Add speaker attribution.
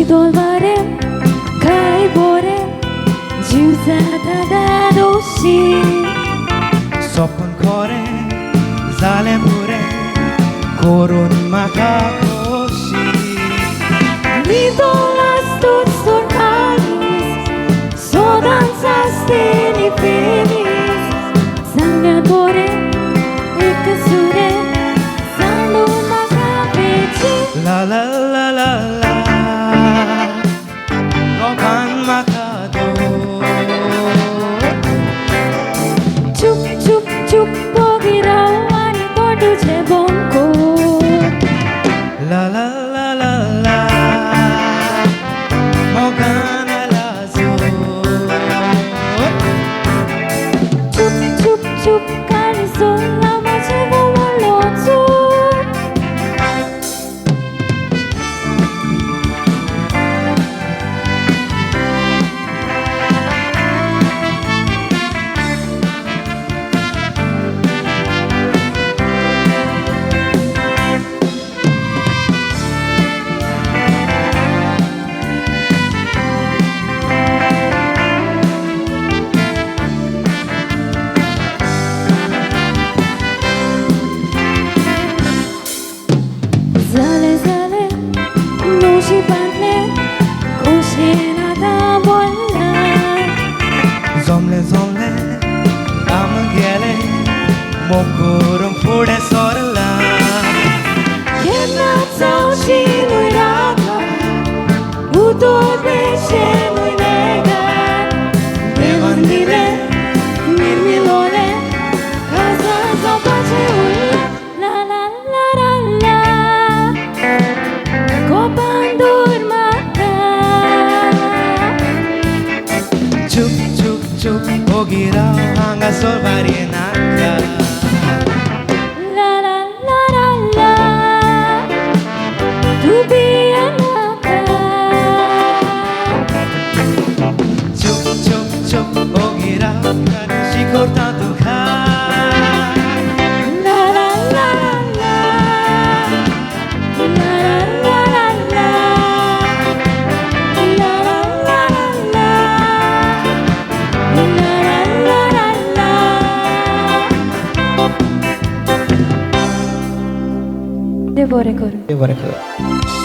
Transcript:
Speaker 1: 돌발에 가이보래 주사다다 도시
Speaker 2: Sopun kore zale bure korun makakoshi
Speaker 1: Nidolas tot sorkalis sodansas teni feliz Sanga bore ikasure sandu makapeci
Speaker 2: La la la la la Kopan makado
Speaker 1: Chup chup chup pogiraw ani todu je bonko
Speaker 2: La la la la la Mogana lazo
Speaker 1: Chup chup chup kali sola machivo walotsu Zale zale noshi pantle koshina da bolla
Speaker 2: Zomle zomle amgele mokurum pude sorla
Speaker 1: Kena taushi nuiraga Udor beshe nuinega Devandile mirmilole Kaza zapache ulla La la la la la Kopandur mata
Speaker 2: Chup chup chup ogira hanga sol varienaka
Speaker 1: La la la la la Tu be anaka
Speaker 2: Chup chup chup ogira shikorta tukha
Speaker 1: La la la la La la la la La la la la La la la la Devore kor
Speaker 2: Devore karo